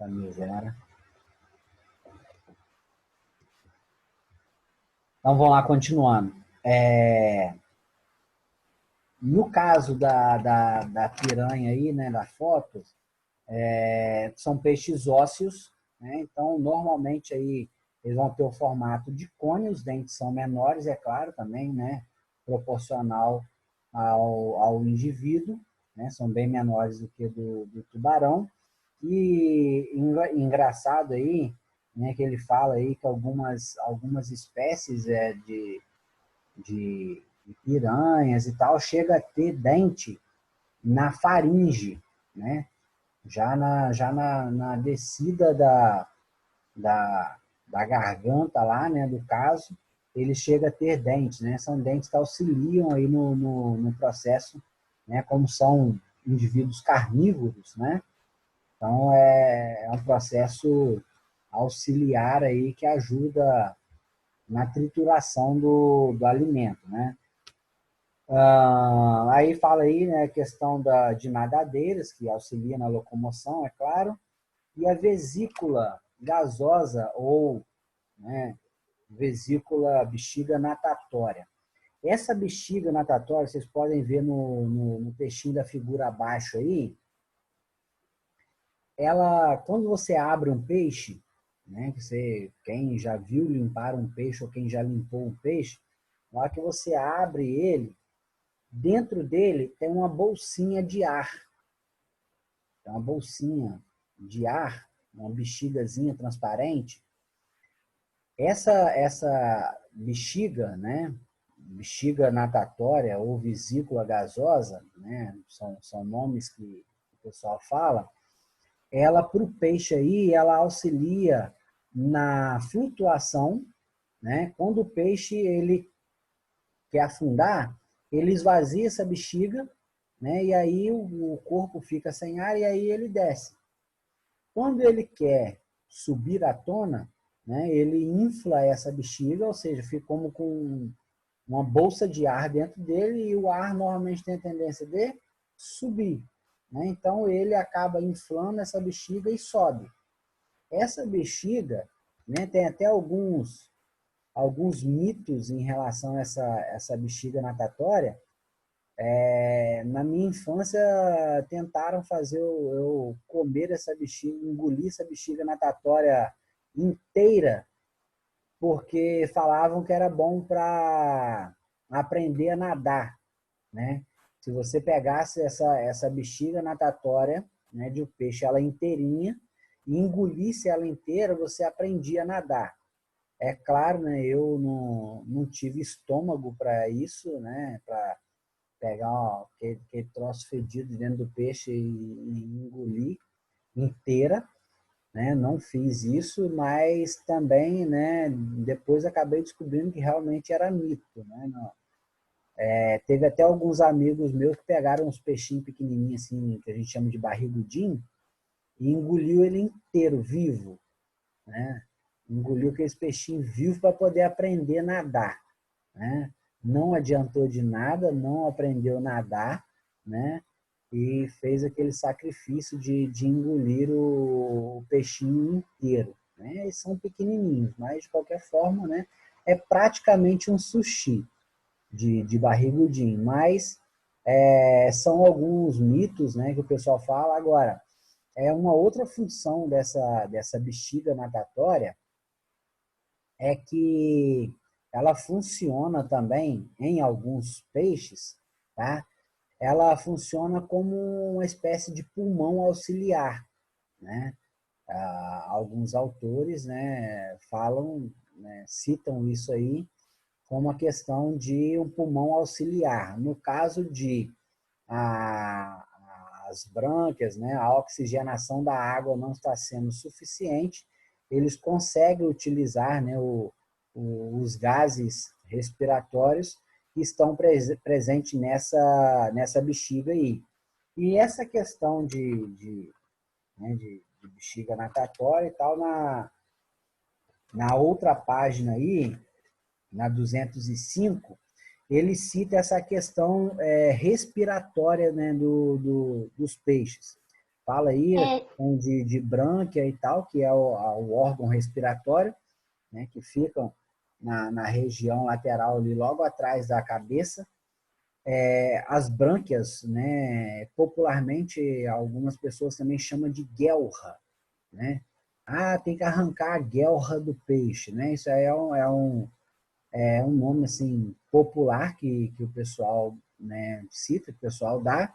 Camisa, né? Então, vamos lá, continuando. No caso da piranha aí, né, da foto, são peixes ósseos, né? Então, normalmente aí eles vão ter o formato de cone, os dentes são menores, é claro, também, né, proporcional ao indivíduo, né? São bem menores do que do tubarão. E engraçado aí, né, que ele fala aí que algumas espécies de piranhas e tal chega a ter dente na faringe, né? Já na descida da, da garganta lá, né, do caso, ele chega a ter dentes, né? São dentes que auxiliam aí no processo, né? Como são indivíduos carnívoros, né? Então, é um processo auxiliar aí que ajuda na trituração do alimento, né? Aí fala aí, né, a questão de nadadeiras, que auxilia na locomoção, é claro, e a vesícula gasosa ou, né, vesícula bexiga natatória. Essa bexiga natatória, vocês podem ver no textinho da figura abaixo aí, ela, quando você abre um peixe, né, quem já viu limpar um peixe ou quem já limpou um peixe, na hora que você abre ele, dentro dele tem uma bolsinha de ar. Tem uma bolsinha de ar, uma bexigazinha transparente. Essa bexiga, né, bexiga natatória ou vesícula gasosa, né, são nomes que o pessoal fala, ela para o peixe aí, ela auxilia na flutuação, né? Quando o peixe ele quer afundar, ele esvazia essa bexiga, né? E aí o corpo fica sem ar e aí ele desce. Quando ele quer subir à tona, né? Ele infla essa bexiga, ou seja, fica como com uma bolsa de ar dentro dele e o ar normalmente tem a tendência de subir, né? Então ele acaba inflando essa bexiga e sobe. Essa bexiga, né, tem até alguns mitos em relação a essa bexiga natatória. Na minha infância, tentaram fazer eu comer essa bexiga, engolir essa bexiga natatória inteira, porque falavam que era bom para aprender a nadar, né? Se você pegasse essa bexiga natatória, né, de um peixe, ela inteirinha, e engolisse ela inteira, você aprendia a nadar. É claro, né, eu não tive estômago para isso, né, para pegar aquele troço fedido dentro do peixe e engolir inteira, né, não fiz isso, mas também, né, depois acabei descobrindo que realmente era mito, né, não. Teve até alguns amigos meus que pegaram uns peixinhos pequenininhos, assim, que a gente chama de barrigudinho, e engoliu ele inteiro, vivo, né? Engoliu aqueles peixinhos vivos para poder aprender a nadar, né? Não adiantou de nada, não aprendeu a nadar, né? E fez aquele sacrifício de engolir o peixinho inteiro, né? Eles são pequenininhos, mas de qualquer forma, né? É praticamente um sushi de barrigudinho, mas são alguns mitos, né, que o pessoal fala. Agora, uma outra função dessa bexiga natatória é que ela funciona também em alguns peixes, tá? Ela funciona como uma espécie de pulmão auxiliar, né? Alguns autores, né, falam, né, citam isso aí como a questão de um pulmão auxiliar. No caso de a, as brânquias, né, a oxigenação da água não está sendo suficiente, eles conseguem utilizar, né, os gases respiratórios que estão presentes nessa bexiga aí. E essa questão né, de bexiga natatória e tal, na outra página aí, na 205, ele cita essa questão respiratória, né, dos peixes. Fala aí É, de brânquia e tal, que é o órgão respiratório, né, que ficam na região lateral ali, logo atrás da cabeça. As brânquias, né, popularmente algumas pessoas também chamam de guelra, né? Ah, tem que arrancar a guelra do peixe, né? Isso aí é um nome assim popular que o pessoal, né, cita, que o pessoal dá,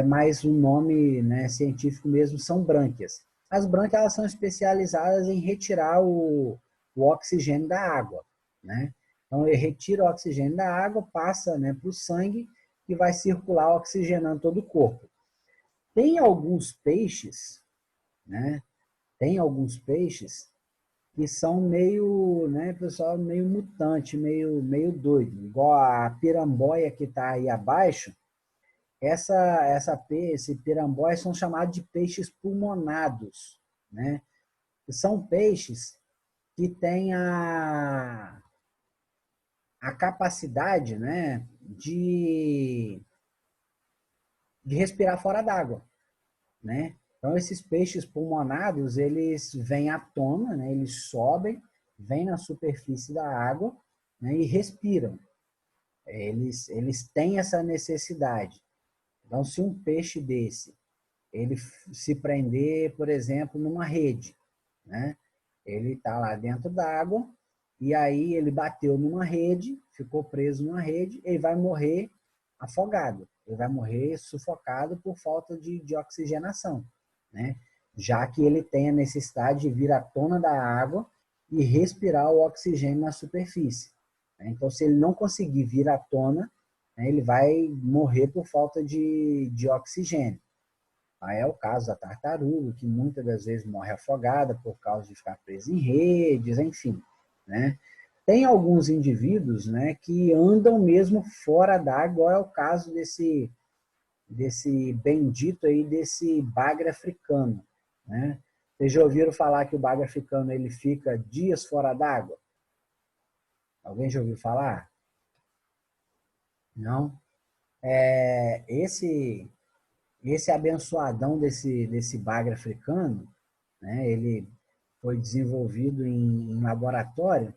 mas o nome, né, científico mesmo são brânquias. As brânquias elas são especializadas em retirar o oxigênio da água, né? Então ele retira o oxigênio da água, passa, né, para o sangue e vai circular oxigenando todo o corpo. Tem alguns peixes, né? Tem alguns peixes que são meio, né, pessoal, meio mutante, meio doido, igual a piramboia que está aí abaixo. Esse piramboia são chamados de peixes pulmonados, né? São peixes que têm a capacidade, né, de respirar fora d'água, né? Então, esses peixes pulmonados, eles vêm à tona, né? Eles sobem, vêm na superfície da água, né? E respiram. Eles têm essa necessidade. Então, se um peixe desse, ele se prender, por exemplo, numa rede, né? Ele está lá dentro d'água, e aí ele bateu numa rede, ficou preso numa rede, ele vai morrer afogado, ele vai morrer sufocado por falta de oxigenação, né? Já que ele tem a necessidade de vir à tona da água e respirar o oxigênio na superfície. Então, se ele não conseguir vir à tona, né, ele vai morrer por falta de oxigênio. Aí é o caso da tartaruga, que muitas das vezes morre afogada por causa de ficar presa em redes, enfim, né? Tem alguns indivíduos, né, que andam mesmo fora d'água, é o caso desse bendito aí, desse bagre africano, né? Vocês já ouviram falar que o bagre africano ele fica dias fora d'água? Alguém já ouviu falar? Não? Esse abençoadão desse bagre africano, né, ele foi desenvolvido em laboratório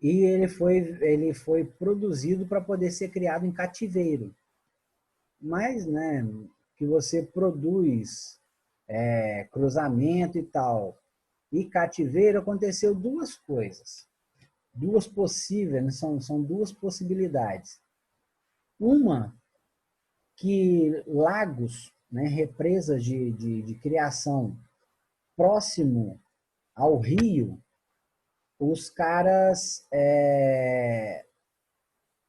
e ele foi produzido para poder ser criado em cativeiro. Mas, né, que você produz cruzamento e tal, e cativeiro, aconteceu duas coisas. Duas possíveis, né, são duas possibilidades. Uma, que lagos, né, represas de criação próximo ao rio, os caras,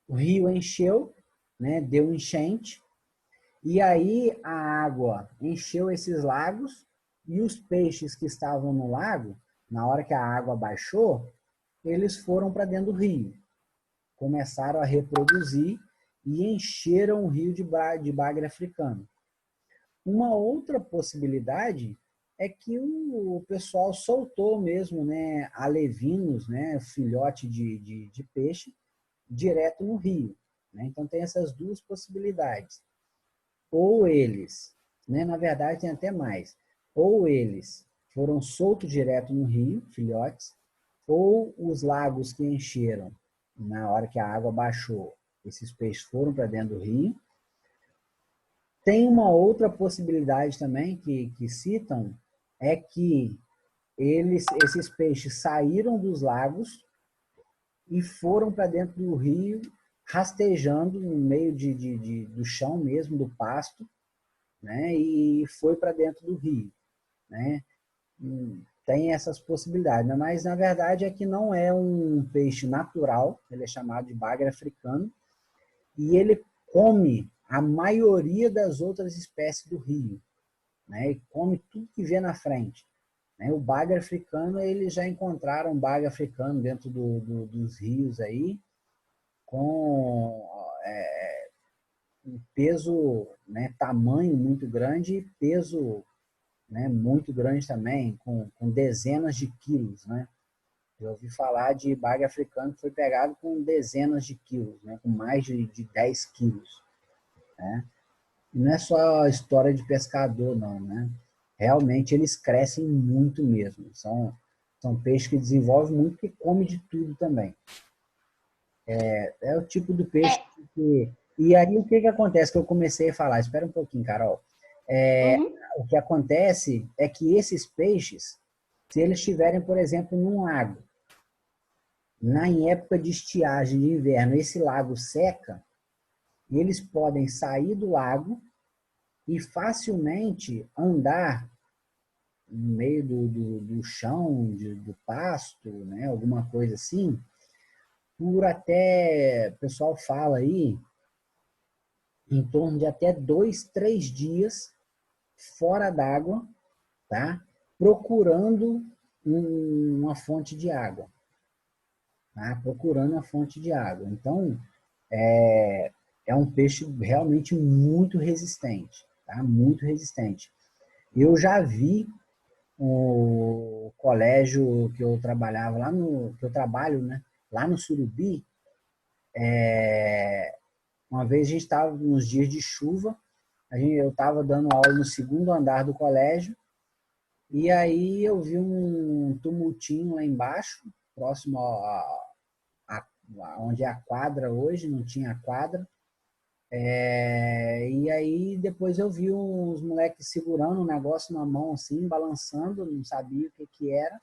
o rio encheu, né, deu enchente, e aí a água encheu esses lagos e os peixes que estavam no lago, na hora que a água baixou, eles foram para dentro do rio, começaram a reproduzir e encheram o rio de bagre africano. Uma outra possibilidade é que o pessoal soltou mesmo, né, alevinos, né, filhote de peixe, direto no rio, né? Então tem essas duas possibilidades. Ou eles, né, na verdade tem até mais, ou eles foram soltos direto no rio, filhotes, ou os lagos que encheram na hora que a água baixou, esses peixes foram para dentro do rio. Tem uma outra possibilidade também que citam, é que esses peixes saíram dos lagos e foram para dentro do rio, rastejando no meio do chão mesmo, do pasto, né? E foi para dentro do rio, né? Tem essas possibilidades, né? Mas na verdade é que não é um peixe natural, ele é chamado de bagre africano, e ele come a maioria das outras espécies do rio, né? E come tudo que vê na frente, né? O bagre africano, eles já encontraram bagre africano dentro dos rios aí, com um peso, né, tamanho muito grande e peso, né, muito grande também, com dezenas de quilos, né? Eu ouvi falar de bagre africano que foi pegado com dezenas de quilos, né, com mais de 10 quilos, né? não é só história de pescador, não, né? Realmente eles crescem muito mesmo. São peixes que desenvolvem muito e comem de tudo também. É o tipo do peixe É. que... E aí o que que acontece que eu comecei a falar? Espera um pouquinho, Carol. Uhum. O que acontece é que esses peixes, se eles estiverem, por exemplo, num lago, em época de estiagem de inverno, esse lago seca, e eles podem sair do lago e facilmente andar no meio do chão, do pasto, né, alguma coisa assim, por até, o pessoal fala aí, em torno de até 2, 3 dias fora d'água, tá? Procurando uma fonte de água, tá? Procurando uma fonte de água. Então, é um peixe realmente muito resistente, tá? Muito resistente. Eu já vi o colégio que eu trabalhava que eu trabalho, né? Lá no Surubi, uma vez a gente estava nos dias de chuva, eu estava dando aula no segundo andar do colégio, e aí eu vi um tumultinho lá embaixo, próximo a onde é a quadra hoje, não tinha quadra. E aí depois eu vi uns moleques segurando um negócio na mão assim, balançando, não sabia o que que era.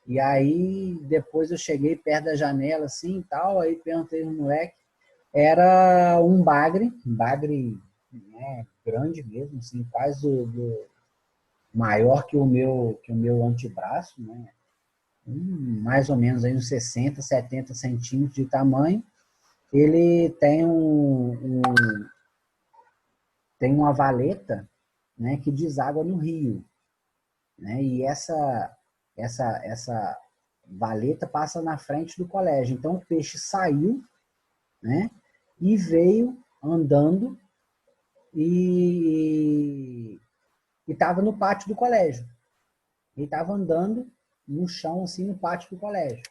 E aí depois eu cheguei perto da janela assim e tal, aí perguntei ao moleque, era um bagre, né, grande mesmo, assim, quase maior que o meu antebraço, né? Mais ou menos aí uns 60, 70 centímetros de tamanho. Ele tem uma valeta, né, que deságua no rio, né? E essa valeta passa na frente do colégio. Então o peixe saiu, né, e veio andando e estava no pátio do colégio. Ele estava andando no chão, assim, no pátio do colégio.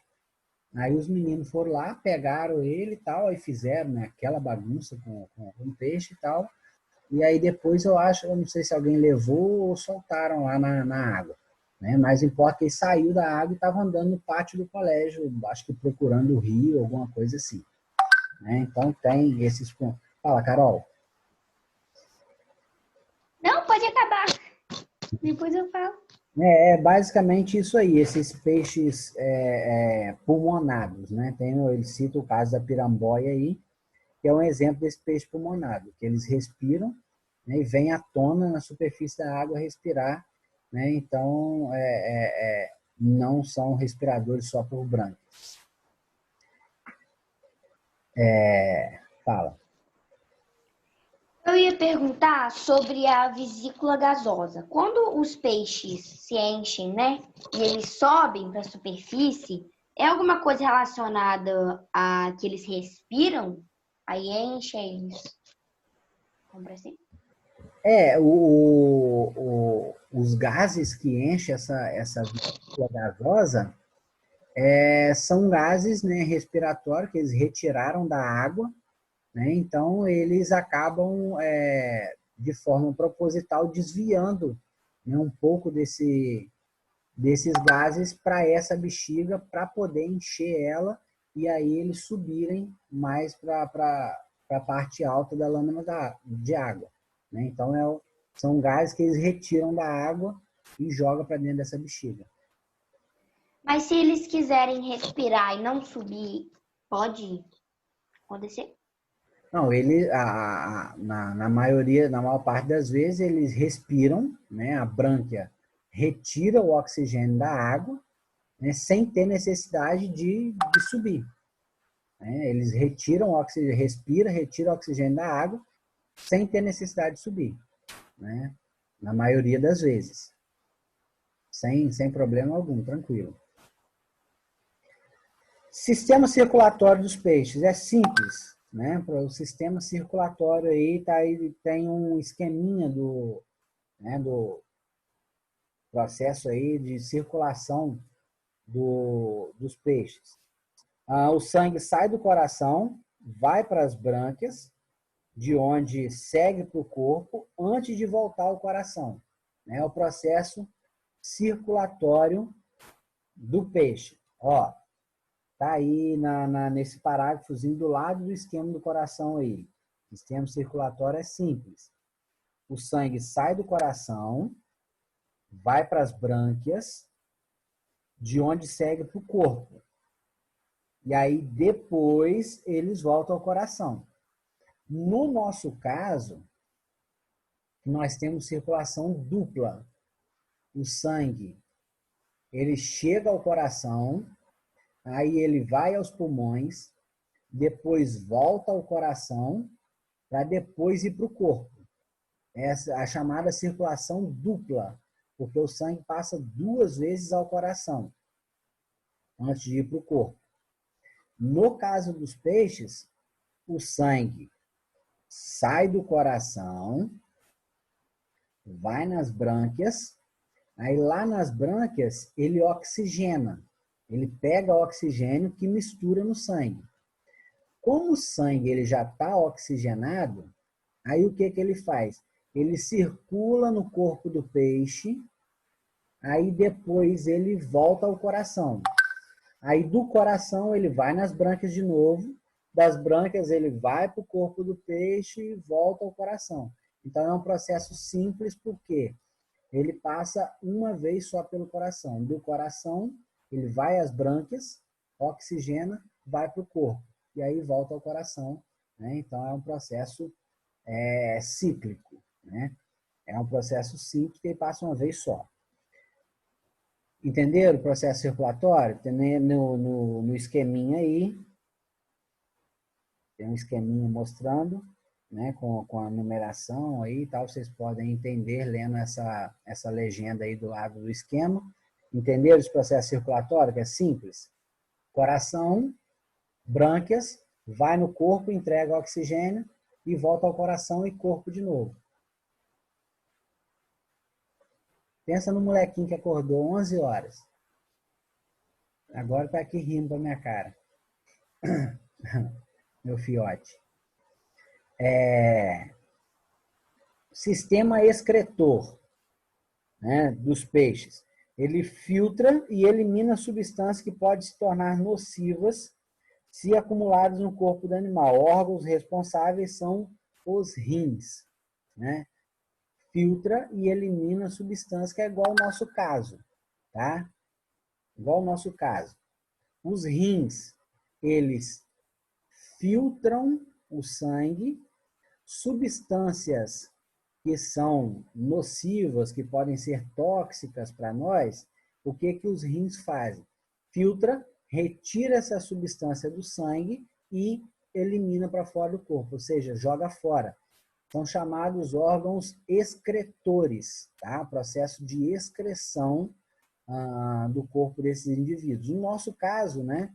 Aí os meninos foram lá, pegaram ele e tal, aí fizeram, né, aquela bagunça com o peixe e tal. E aí depois eu não sei se alguém levou ou soltaram lá na água. Né? Mas importa que ele saiu da água e estava andando no pátio do colégio, acho que procurando o rio, alguma coisa assim. Né? Então tem esses pontos. Fala, Carol. Não, pode acabar. Depois eu falo. É basicamente isso aí, esses peixes pulmonados, né? Ele cita o caso da piramboia aí, que é um exemplo desse peixe pulmonado, que eles respiram, né, e vêm à tona na superfície da água respirar, né? Então, não são respiradores só por branco. Fala. Eu ia perguntar sobre a vesícula gasosa. Quando os peixes se enchem, né, e eles sobem para a superfície, é alguma coisa relacionada a que eles respiram? Aí enche, eles vão para cima? Os gases que enchem essa vesícula gasosa são gases, né, respiratórios que eles retiraram da água, né? Então, eles acabam, de forma proposital, desviando, né, um pouco desses gases para essa bexiga, para poder encher ela e aí eles subirem mais para a parte alta da lâmina de água. Né? Então, são gases que eles retiram da água e jogam para dentro dessa bexiga. Mas se eles quiserem respirar e não subir, pode acontecer? Não, na maioria, na maior parte das vezes, eles respiram, né? A brânquia retira o oxigênio da água, né? Sem ter necessidade de subir. Né? Eles retiram o oxigênio, retira o oxigênio da água, sem ter necessidade de subir. Né? Na maioria das vezes. Sem problema algum, tranquilo. Sistema circulatório dos peixes é simples, né? Para o sistema circulatório aí tem um esqueminha do processo aí de circulação dos peixes. O sangue sai do coração, vai para as brânquias, de onde segue para o corpo antes de voltar ao coração. É o processo circulatório do peixe. Ó, tá aí nesse parágrafozinho do lado do esquema do coração aí. O sistema circulatório é simples. O sangue sai do coração, vai para as brânquias, de onde segue para o corpo. E aí, depois, eles voltam ao coração. No nosso caso, nós temos circulação dupla. O sangue, ele chega ao coração, aí ele vai aos pulmões, depois volta ao coração, para depois ir para o corpo. Essa é a chamada circulação dupla, porque o sangue passa 2 vezes ao coração, antes de ir para o corpo. No caso dos peixes, o sangue sai do coração, vai nas brânquias, aí lá nas brânquias ele oxigena. Ele pega oxigênio que mistura no sangue. Como o sangue ele já está oxigenado, aí o que ele faz? Ele circula no corpo do peixe, aí depois ele volta ao coração. Aí do coração ele vai nas brânquias de novo, das brânquias ele vai para o corpo do peixe e volta ao coração. Então é um processo simples porque ele passa uma vez só pelo coração. Do coração ele vai às brânquias, oxigena, vai para o corpo e aí volta ao coração. Né? Então é um processo cíclico. Né? É um processo simples que ele passa uma vez só. Entenderam o processo circulatório? Tem no esqueminha aí. Tem um esqueminha mostrando, né, com a numeração aí e tal. Vocês podem entender lendo essa legenda aí do lado do esquema. Entenderam esse processo circulatório, que é simples? Coração, brânquias, vai no corpo, entrega oxigênio e volta ao coração e corpo de novo. Pensa no molequinho que acordou 11 horas. Agora tá aqui rindo pra minha cara. Meu fiote. Sistema excretor, né, dos peixes. Ele filtra e elimina substâncias que podem se tornar nocivas se acumuladas no corpo do animal. Órgãos responsáveis são os rins. Né? Filtra e elimina substâncias, que é igual ao nosso caso. Tá? Igual ao nosso caso. Os rins, eles filtram o sangue, substâncias que são nocivas, que podem ser tóxicas para nós, o que os rins fazem? Filtra, retira essa substância do sangue e elimina para fora do corpo, ou seja, joga fora. São chamados órgãos excretores, tá? Processo de excreção do corpo desses indivíduos. No nosso caso, né,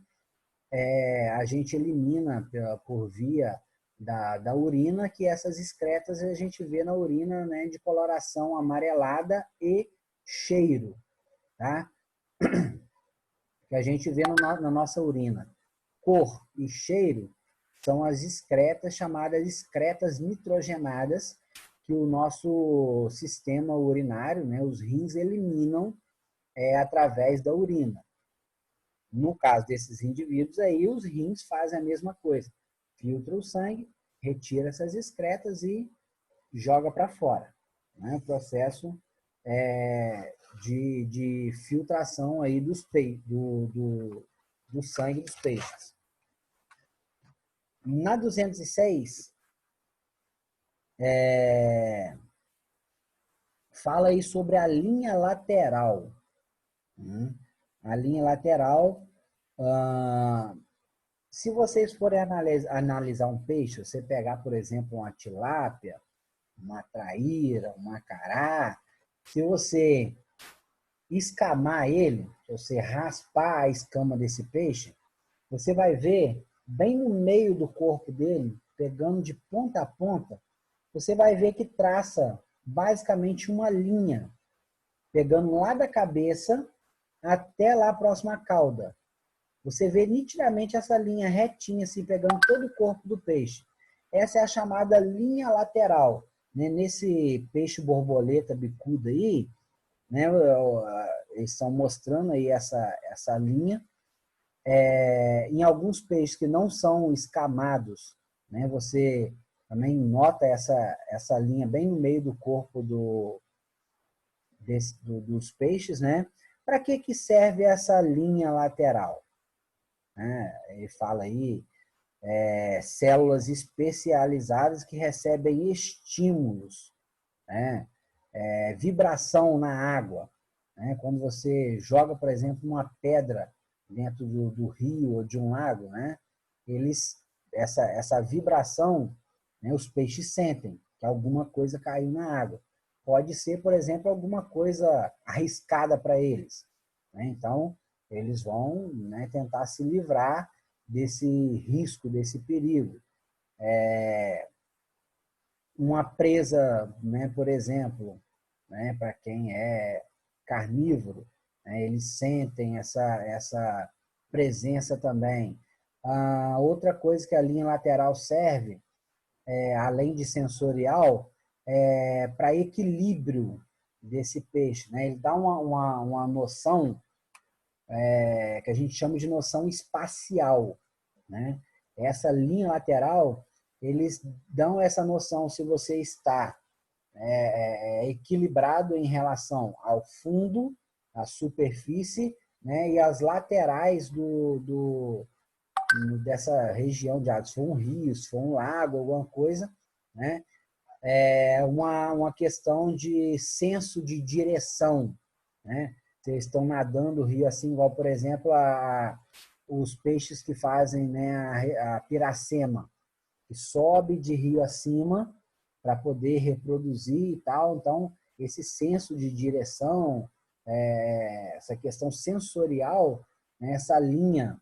a gente elimina por via da urina, que essas excretas a gente vê na urina, né, de coloração amarelada e cheiro, tá? Que a gente vê na nossa urina. Cor e cheiro são as excretas, chamadas excretas nitrogenadas, que o nosso sistema urinário, né, os rins, eliminam através da urina. No caso desses indivíduos aí, os rins fazem a mesma coisa. Filtra o sangue, retira essas excretas e joga para fora. Né? O processo de filtração aí do sangue dos peixes. Na 206, fala aí sobre a linha lateral. A linha lateral, se vocês forem analisar um peixe, você pegar, por exemplo, uma tilápia, uma traíra, uma cará, se você escamar ele, se você raspar a escama desse peixe, você vai ver bem no meio do corpo dele, pegando de ponta a ponta, você vai ver que traça basicamente uma linha, pegando lá da cabeça até lá próximo à cauda. Você vê nitidamente essa linha retinha, assim, pegando todo o corpo do peixe. Essa é a chamada linha lateral. Né? Nesse peixe borboleta bicuda aí, né, eles estão mostrando aí essa linha. Em alguns peixes que não são escamados, né, você também nota essa linha bem no meio do corpo dos peixes, né? Para que serve essa linha lateral? Ele fala aí, células especializadas que recebem estímulos, né? Vibração na água, né? Quando você joga, por exemplo, uma pedra dentro do rio ou de um lago, né? Essa vibração, né? Os peixes sentem que alguma coisa caiu na água. Pode ser, por exemplo, alguma coisa arriscada para eles, né? Então, eles vão, né, tentar se livrar desse risco, desse perigo. Uma presa, né, por exemplo, né, para quem é carnívoro, né, eles sentem essa presença também. Outra coisa que a linha lateral serve, além de sensorial, para equilíbrio desse peixe, né? Ele dá uma noção que a gente chama de noção espacial, né? Essa linha lateral, eles dão essa noção se você está equilibrado em relação ao fundo, à superfície, né? E as laterais dessa região de água. Se for um rio, se for um lago, alguma coisa, né? Uma questão de senso de direção, né? Vocês estão nadando o rio assim, igual, por exemplo, os peixes que fazem, né, a piracema, que sobe de rio acima para poder reproduzir e tal. Então, esse senso de direção, essa questão sensorial, né, essa linha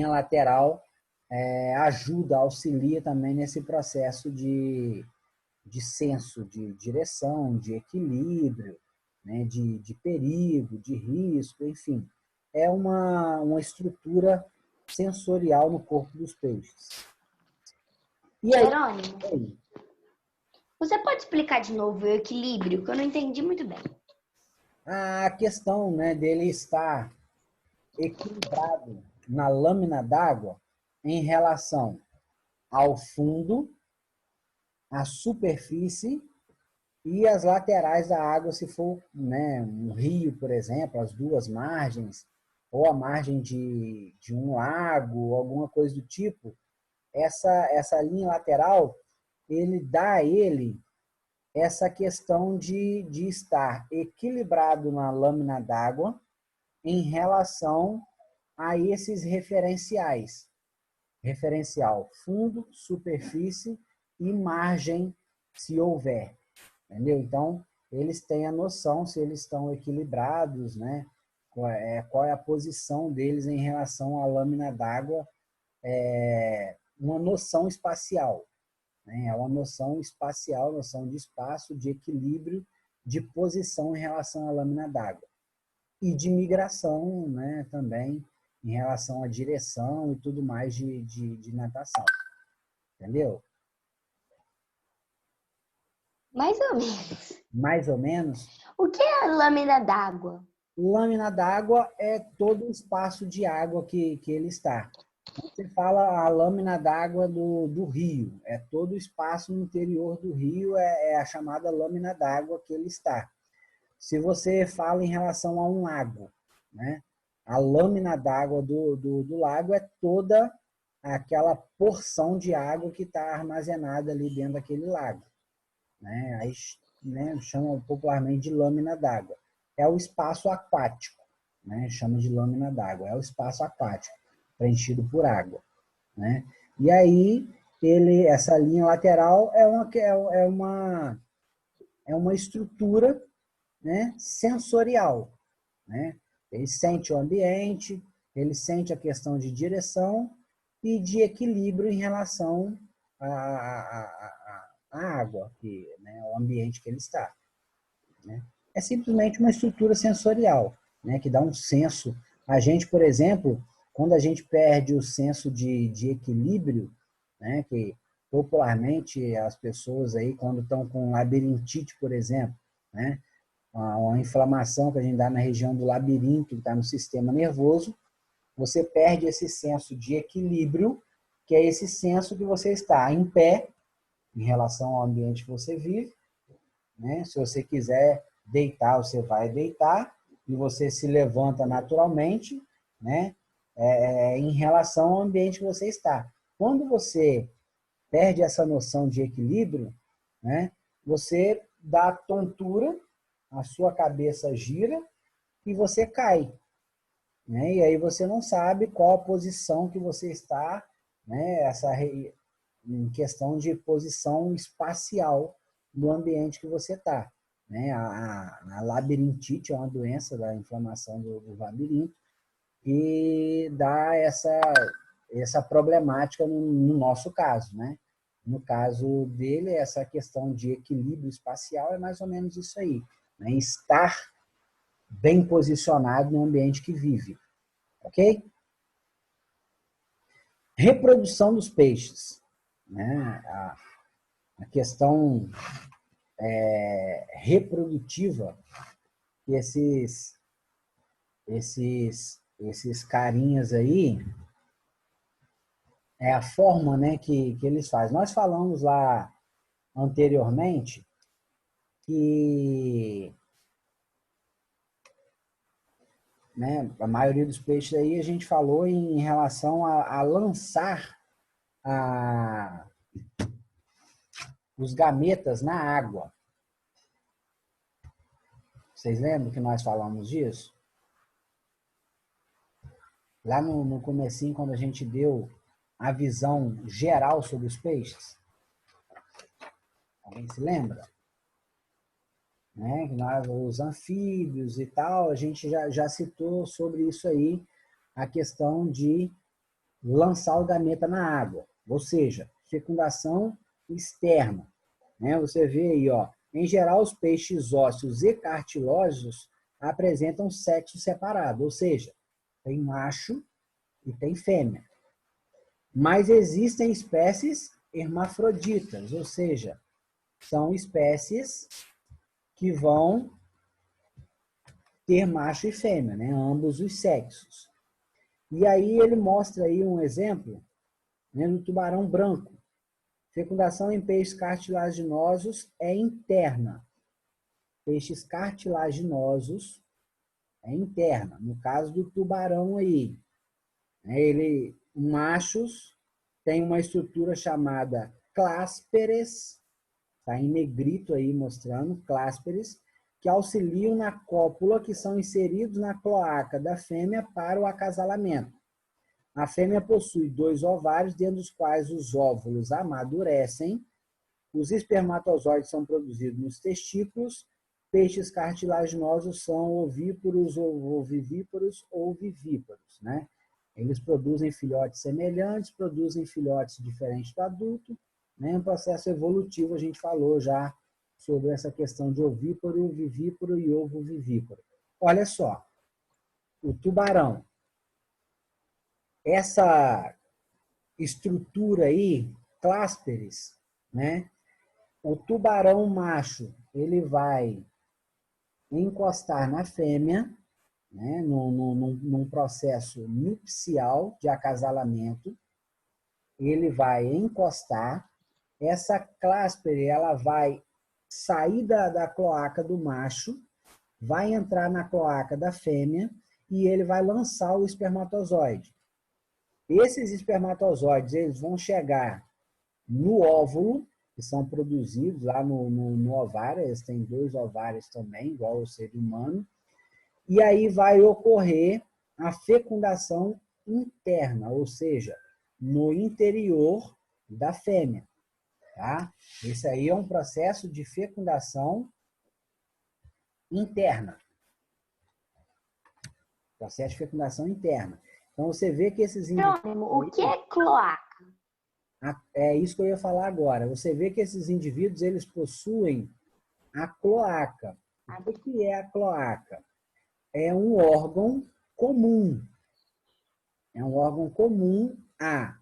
lateral, ajuda, auxilia também nesse processo de senso de direção, de equilíbrio, né, de perigo, de risco, enfim. É uma estrutura sensorial no corpo dos peixes. E aí, Jerônimo, você pode explicar de novo o equilíbrio, que eu não entendi muito bem. A questão, né, dele estar equilibrado na lâmina d'água em relação ao fundo, à superfície e as laterais da água, se for, né, um rio, por exemplo, as duas margens, ou a margem de um lago, alguma coisa do tipo, essa linha lateral, ele dá a ele essa questão de estar equilibrado na lâmina d'água em relação a esses referenciais. Referencial fundo, superfície e margem, se houver. Entendeu? Então, eles têm a noção se eles estão equilibrados, né? Qual é a posição deles em relação à lâmina d'água, uma noção espacial. Né? É uma noção espacial, noção de espaço, de equilíbrio, de posição em relação à lâmina d'água. E de migração, né, também, em relação à direção e tudo mais de natação. Entendeu? Mais ou menos. Mais ou menos. O que é a lâmina d'água? Lâmina d'água é todo o espaço de água que ele está. Você fala a lâmina d'água do rio, é todo o espaço no interior do rio, é a chamada lâmina d'água que ele está. Se você fala em relação a um lago, né? A lâmina d'água do lago é toda aquela porção de água que está armazenada ali dentro daquele lago. Né? Aí, né, chama popularmente de lâmina d'água. É o espaço aquático, né? Chama de lâmina d'água, é o espaço aquático preenchido por água, né? E aí essa linha lateral é uma estrutura, né, sensorial, né? Ele sente o ambiente, ele sente a questão de direção e de equilíbrio em relação à água, né, o ambiente que ele está. Né? É simplesmente uma estrutura sensorial, né, que dá um senso. A gente, por exemplo, quando a gente perde o senso de equilíbrio, né? Que popularmente as pessoas aí, quando estão com labirintite, por exemplo, né? Uma inflamação que a gente dá na região do labirinto, que está no sistema nervoso, você perde esse senso de equilíbrio, que é esse senso que você está em pé, em relação ao ambiente que você vive, né? Se você quiser deitar, você vai deitar, e você se levanta naturalmente, né? Em relação ao ambiente que você está. Quando você perde essa noção de equilíbrio, né? Você dá tontura, a sua cabeça gira e você cai, né? E aí você não sabe qual a posição que você está, né? Em questão de posição espacial no ambiente que você está, né? A labirintite é uma doença da inflamação do labirinto e dá essa problemática no nosso caso, né? No caso dele, essa questão de equilíbrio espacial é mais ou menos isso aí, né? Estar bem posicionado no ambiente que vive, ok? Reprodução dos peixes, né? A questão reprodutiva que esses carinhas aí é a forma, né, que eles fazem. Nós falamos lá anteriormente que, né, a maioria dos peixes aí a gente falou em relação a lançar os gametas na água. Vocês lembram que nós falamos disso? Lá no comecinho, quando a gente deu a visão geral sobre os peixes. Alguém se lembra? Né? Os anfíbios e tal, a gente já citou sobre isso aí, a questão de lançar o gameta na água, ou seja, fecundação externa. Né? Você vê aí, ó, em geral, os peixes ósseos e cartilósos apresentam sexo separado, ou seja, tem macho e tem fêmea. Mas existem espécies hermafroditas, ou seja, são espécies que vão ter macho e fêmea, né? Ambos os sexos. E aí ele mostra aí um exemplo, né, no tubarão branco. Fecundação em peixes cartilaginosos é interna. Peixes cartilaginosos é interna. No caso do tubarão aí, né, machos tem uma estrutura chamada clásperes, está em negrito aí mostrando, clásperes, que auxiliam na cópula, que são inseridos na cloaca da fêmea para o acasalamento. A fêmea possui 2 ovários, dentro dos quais os óvulos amadurecem. Os espermatozoides são produzidos nos testículos. Peixes cartilaginosos são ovíparos, ovovivíparos ou vivíparos, né? Eles produzem filhotes semelhantes, produzem filhotes diferentes do adulto, né? Um processo evolutivo, a gente falou já sobre essa questão de ovíparo, vivíparo e ovovivíparo. Olha só, o tubarão, essa estrutura aí, clásperes, né? O tubarão macho, ele vai encostar na fêmea, né? Num processo nupcial de acasalamento, ele vai encostar, essa cláspere, ela vai sair da cloaca do macho, vai entrar na cloaca da fêmea e ele vai lançar o espermatozoide. Esses espermatozoides, eles vão chegar no óvulo, que são produzidos lá no ovário, eles têm 2 ovários também, igual ao ser humano, e aí vai ocorrer a fecundação interna, ou seja, no interior da fêmea. Tá? Esse aí é um processo de fecundação interna. Processo de fecundação interna. Então, você vê que esses indivíduos... O que é cloaca? É isso que eu ia falar agora. Você vê que esses indivíduos, eles possuem a cloaca. O que é a cloaca? É um órgão comum. É um órgão comum a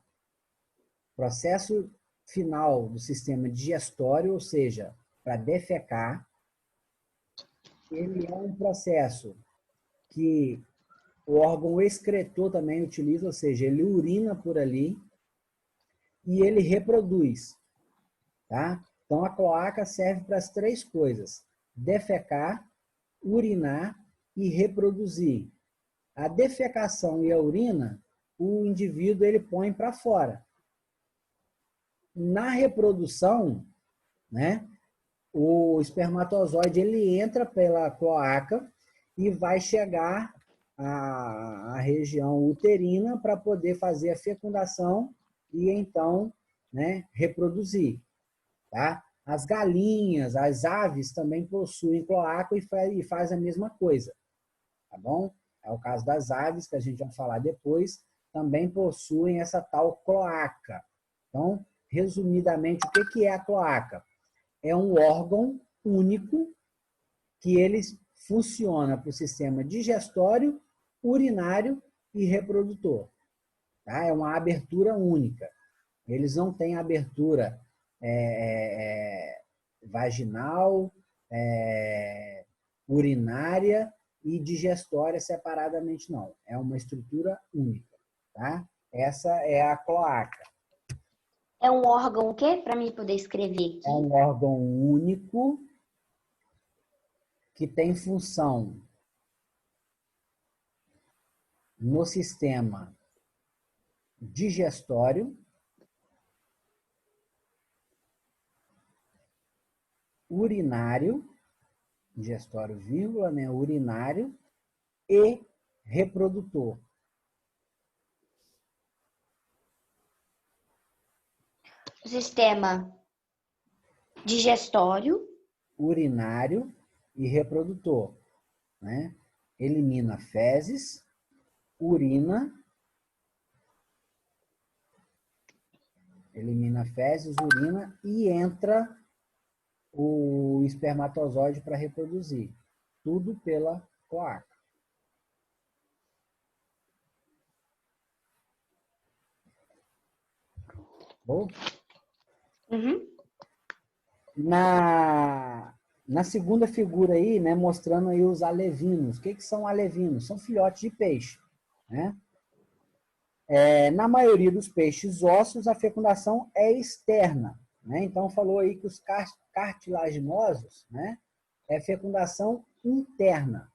processo final do sistema digestório, ou seja, para defecar, ele é um processo que o órgão excretor também utiliza, ou seja, ele urina por ali e ele reproduz, tá? Então, a cloaca serve para as três coisas: defecar, urinar e reproduzir. A defecação e a urina, o indivíduo ele põe para fora. Na reprodução, né, o espermatozoide ele entra pela cloaca e vai chegar à região uterina para poder fazer a fecundação e então, né, reproduzir. Tá? As galinhas, as aves também possuem cloaca e faz a mesma coisa. Tá bom? É o caso das aves, que a gente vai falar depois, também possuem essa tal cloaca. Então, resumidamente, o que é a cloaca? É um órgão único que ele funciona para o sistema digestório, urinário e reprodutor. Tá? É uma abertura única. Eles não têm abertura vaginal, urinária e digestória separadamente, não. É uma estrutura única. Tá? Essa é a cloaca. É um órgão o quê? Para mim poder escrever aqui. É um órgão único que tem função no sistema digestório, urinário, digestório, vírgula, né, urinário e reprodutor. O sistema digestório, urinário e reprodutor, né? Elimina fezes, urina, e entra o espermatozoide para reproduzir. Tudo pela cloaca. Bom? Uhum. Na segunda figura aí, né, mostrando aí os alevinos. O que são alevinos? São filhotes de peixe, né? Na maioria dos peixes ósseos, a fecundação é externa, né? Então, falou aí que os cartilaginosos, né, é fecundação interna.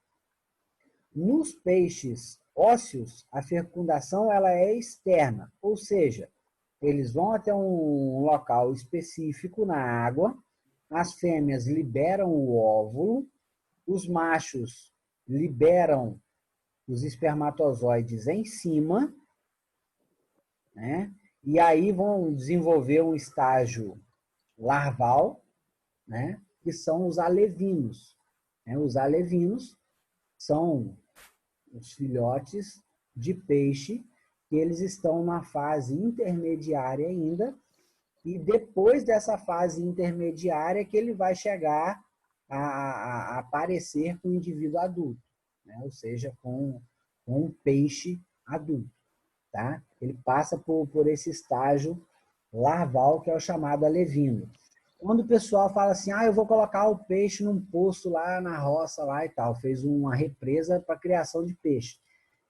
Nos peixes ósseos, a fecundação ela é externa, ou seja, eles vão até um local específico na água, as fêmeas liberam o óvulo, os machos liberam os espermatozoides em cima, né? E aí vão desenvolver um estágio larval, né? Que são os alevinos. Os alevinos são os filhotes de peixe que eles estão na fase intermediária ainda, e depois dessa fase intermediária que ele vai chegar a aparecer com o indivíduo adulto, né? Ou seja, com um peixe adulto. Tá? Ele passa por esse estágio larval, que é o chamado alevino. Quando o pessoal fala assim, eu vou colocar o peixe num poço lá na roça lá e tal, fez uma represa para criação de peixe.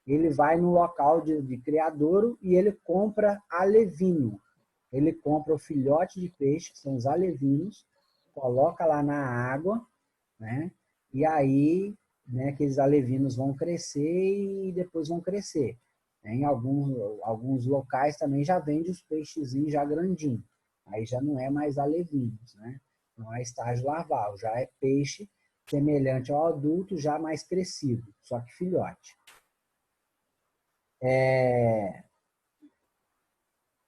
Ele vai no local de criadouro e ele compra alevino. Ele compra o filhote de peixe, que são os alevinos, coloca lá na água, né? E aí, né, aqueles alevinos vão crescer e depois vão crescer. Em alguns locais também já vende os peixezinhos já grandinhos. Aí já não é mais alevinos, né? Não é estágio larval, já é peixe semelhante ao adulto, já mais crescido, só que filhote.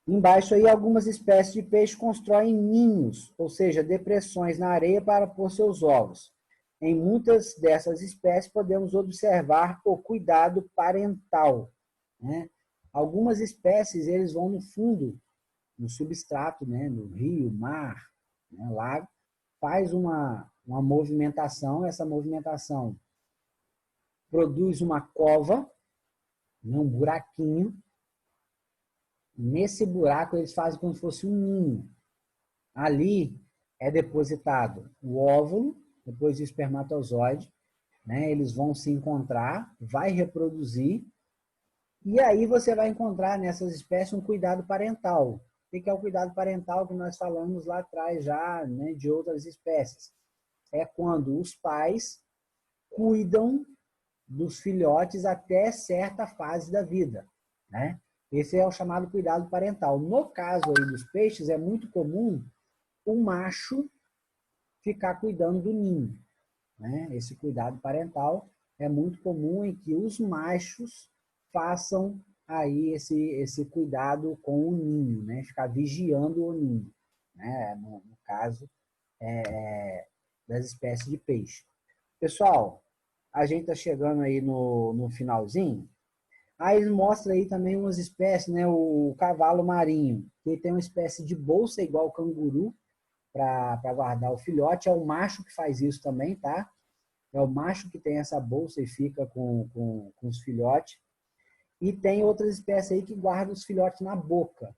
Embaixo aí, algumas espécies de peixe constroem ninhos, ou seja, depressões na areia para pôr seus ovos. Em muitas dessas espécies podemos observar o cuidado parental, né? Algumas espécies eles vão no fundo, no substrato, né, no rio, mar, né, lago, faz uma movimentação, essa movimentação produz uma cova, né, um buraquinho, Nesse buraco eles fazem como se fosse um ninho. Ali é depositado o óvulo, depois o espermatozoide, né? Eles vão se encontrar, vai reproduzir, e aí você vai encontrar nessas espécies um cuidado parental. O que é o cuidado parental que nós falamos lá atrás já, né, de outras espécies? É quando os pais cuidam dos filhotes até certa fase da vida, né? Esse é o chamado cuidado parental. No caso aí dos peixes, é muito comum o macho ficar cuidando do ninho, né? Esse cuidado parental é muito comum em que os machos façam aí esse cuidado com o ninho, né? Ficar vigiando o ninho, né? No caso das espécies de peixe. Pessoal, a gente está chegando aí no finalzinho. Aí ele mostra aí também umas espécies, né? O cavalo marinho, que tem uma espécie de bolsa igual o canguru para guardar o filhote. É o macho que faz isso também, tá? É o macho que tem essa bolsa e fica com os filhotes. E tem outras espécies aí que guardam os filhotes na boca,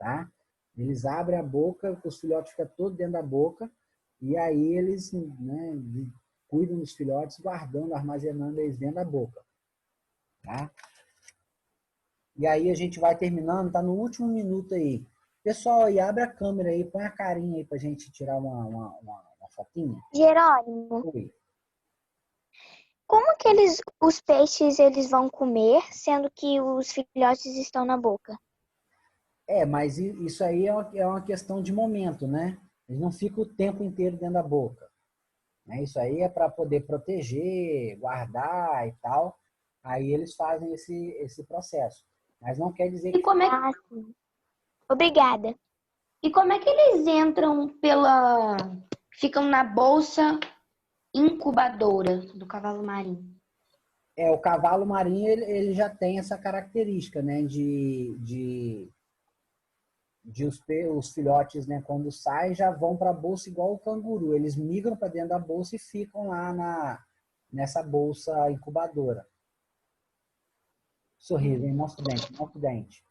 tá? Eles abrem a boca, os filhotes ficam todos dentro da boca, e aí eles, né, cuidam dos filhotes, guardando, armazenando eles dentro da boca, tá? E aí a gente vai terminando, tá no último minuto aí. Pessoal, aí abre a câmera aí, põe a carinha aí pra gente tirar uma fotinha. Jerônimo, Oi. como que os peixes eles vão comer, sendo que os filhotes estão na boca? Mas isso aí é uma questão de momento, né? Eles não ficam o tempo inteiro dentro da boca. Né? Isso aí é para poder proteger, guardar e tal. Aí eles fazem esse processo. Mas não quer dizer E que... como é, Sim. Obrigada. e como é que eles entram ficam na bolsa incubadora do cavalo marinho? O cavalo marinho ele já tem essa característica, né? De os filhotes, né, quando saem, já vão para a bolsa igual o canguru. Eles migram para dentro da bolsa e ficam lá nessa bolsa incubadora. Sorriso, hein? Mostra o dente, mostra o dente.